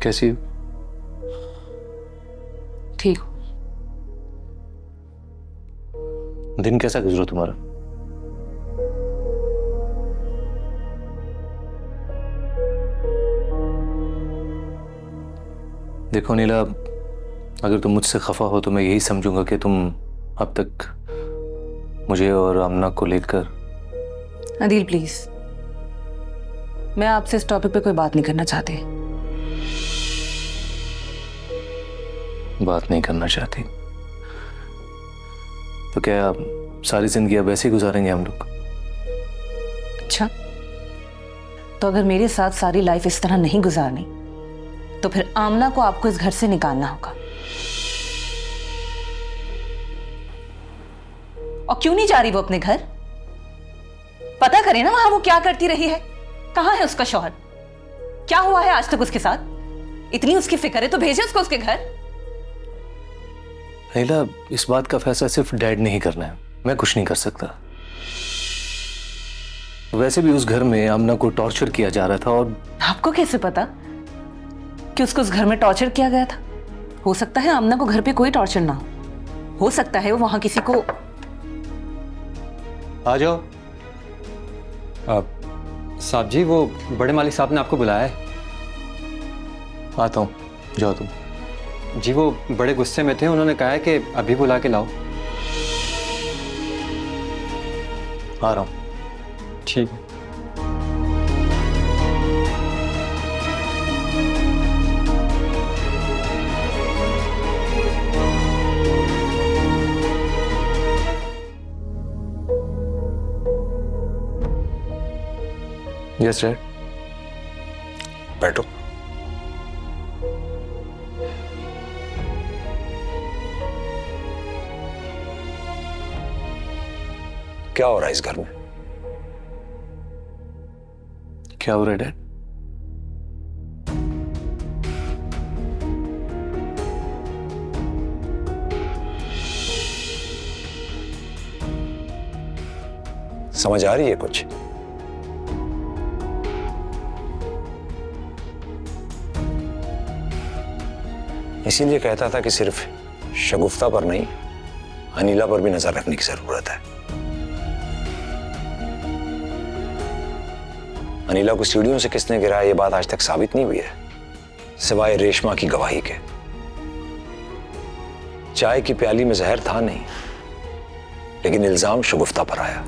कैसी हो? ठीक हूँ। दिन कैसा गुजरा तुम्हारा? देखो नीला, अगर तुम मुझसे खफा हो तो मैं यही समझूंगा कि तुम अब तक मुझे और आमना को लेकर। अदील प्लीज, मैं आपसे इस टॉपिक पे कोई बात नहीं करना चाहती। बात नहीं करना चाहती तो क्या सारी जिंदगी अब ऐसे ही गुजारेंगे हम लोग? अच्छा, तो अगर मेरे साथ सारी लाइफ इस तरह नहीं गुजारनी तो फिर आमना को आपको इस घर से निकालना होगा। और क्यों नहीं जा रही वो अपने घर? पता करें ना वहां वो क्या करती रही है, कहां है उसका शौहर, क्या हुआ है आज तक उसके साथ। इतनी उसकी फिक्र है तो भेजे उसको उसके घर। नीला, इस बात का फैसला सिर्फ डैड ने ही करना है, मैं कुछ नहीं कर सकता। वैसे भी उस घर में आमना को टॉर्चर किया जा रहा था। और आपको कैसे पता कि उसको उस घर में टॉर्चर किया गया था? हो सकता है आमना को घर पे कोई टॉर्चर ना हो सकता है वो वहां किसी को। आ जाओ। साहब जी, वो बड़े मालिक साहब ने आपको बुलाया है। आता हूँ, जाओ तुम। जी, वो बड़े गुस्से में थे, उन्होंने कहा है कि अभी बुला के लाओ। आ रहा हूँ। ठीक है। Yes dad. बैठो। क्या हो रहा है इस घर में? क्या हो रहा है डैड? समझ आ रही है कुछ? इसीलिए कहता था कि सिर्फ शगुफ्ता पर नहीं, अनीला पर भी नजर रखने की जरूरत है। अनीला को सीढ़ियों से किसने गिराया, ये बात आज तक साबित नहीं हुई है, सिवाय रेशमा की गवाही के। चाय की प्याली में जहर था नहीं, लेकिन इल्जाम शगुफ्ता पर आया।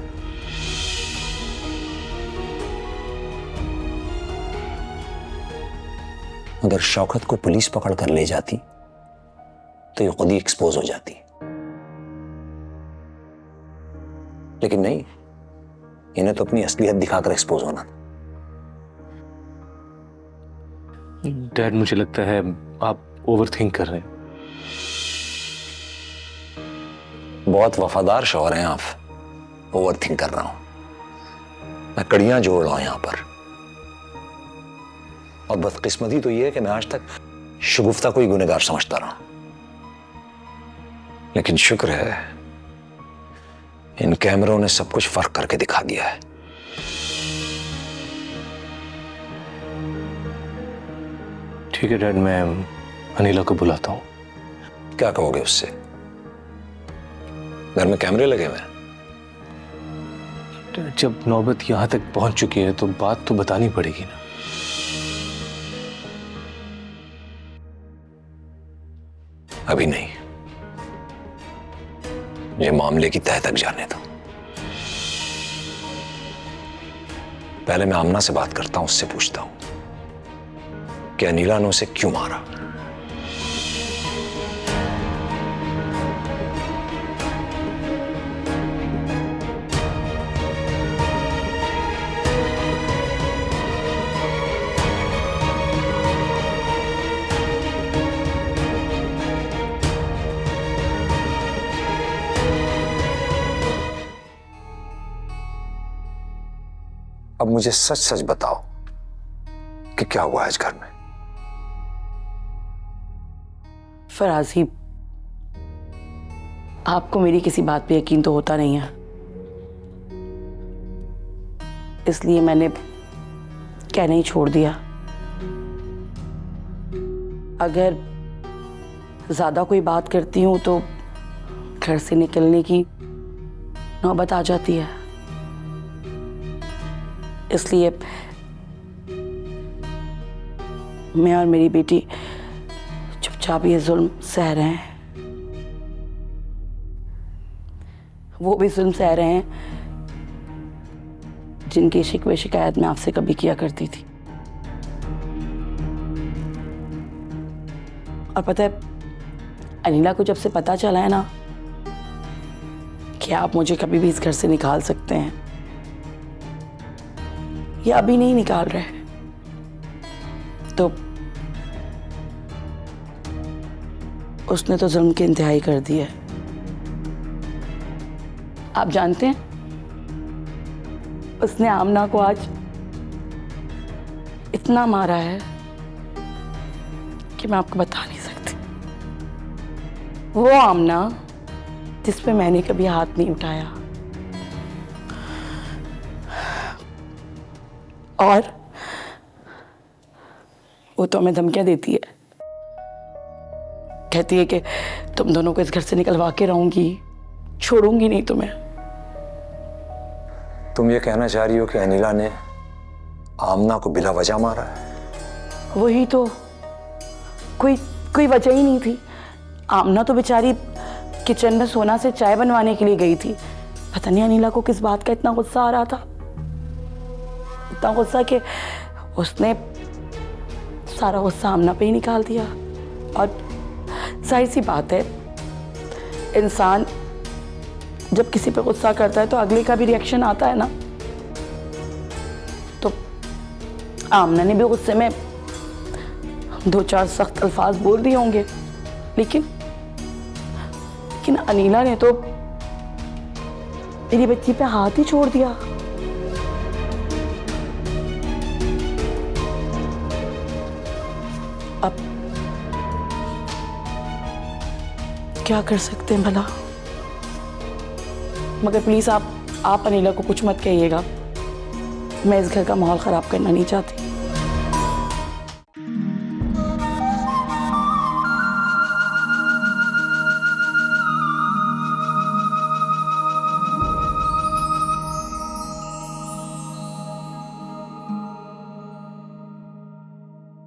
अगर शौकत को पुलिस पकड़ कर ले जाती तो ये खुद ही एक्सपोज हो जाती, लेकिन नहीं, इन्हें तो अपनी असलियत दिखाकर एक्सपोज होना था। डैड, मुझे लगता है आप ओवर थिंक कर रहे हैं। बहुत वफादार शौहर हैं आप। ओवर थिंक कर रहा हूं मैं, कड़ियां जोड़ रहा हूं यहां पर। और बदकिस्मती तो यह है कि मैं आज तक शगुफ्ता को ही गुनहगार समझता रहा, लेकिन शुक्र है इन कैमरों ने सब कुछ फर्क करके दिखा दिया है। ठीक है डैड, मैं अनीला को बुलाता हूँ। क्या कहोगे उससे? घर में कैमरे लगे हुए हैं। डैड, जब नौबत यहां तक पहुंच चुकी है तो बात तो बतानी पड़ेगी ना। अभी नहीं, ये मामले की तह तक जाने दो। पहले मैं आमना से बात करता हूं, उससे पूछता हूं कि अनीला ने उसे क्यों मारा। अब मुझे सच सच बताओ कि क्या हुआ है इस घर में। फराजी, आपको मेरी किसी बात पे यकीन तो होता नहीं है, इसलिए मैंने कहना ही छोड़ दिया। अगर ज्यादा कोई बात करती हूं तो घर से निकलने की नौबत आ जाती है, इसलिए मैं और मेरी बेटी चुपचाप ये जुल्म सह रहे हैं। वो भी जुल्म सह रहे हैं जिनकी शिकवे शिकायत मैं आपसे कभी किया करती थी। और पता है, अनिला को जब से पता चला है ना कि आप मुझे कभी भी इस घर से निकाल सकते हैं, या अभी नहीं निकाल रहे, तो उसने तो जुल्म की इंतहाई कर दी है। आप जानते हैं, उसने आमना को आज इतना मारा है कि मैं आपको बता नहीं सकती। वो आमना जिस पे मैंने कभी हाथ नहीं उठाया, और वो तो हमें धमकियां देती है, कहती है कि तुम दोनों को इस घर से निकलवा के रहूंगी, छोड़ूंगी नहीं तुम्हें। तुम ये कहना चाह रही हो कि अनिला ने आमना को बिला वजह मारा है? वही तो, कोई वजह ही नहीं थी। आमना तो बेचारी किचन में सोना से चाय बनवाने के लिए गई थी। पता नहीं अनिला को किस बात का इतना गुस्सा आ रहा था, इतना गुस्सा कि उसने सारा गुस्सा आमना पे ही निकाल दिया। और जाहिर सी बात है, इंसान जब किसी पे गुस्सा करता है तो अगले का भी रिएक्शन आता है ना। तो आमना ने भी गुस्से में 2-4 सख्त अल्फाज बोल दिए होंगे, लेकिन अनिला ने तो मेरी बच्ची पे हाथ ही छोड़ दिया। अब क्या कर सकते हैं भला? मगर प्लीज आप अनिला को कुछ मत कहिएगा, मैं इस घर का माहौल खराब करना नहीं चाहती।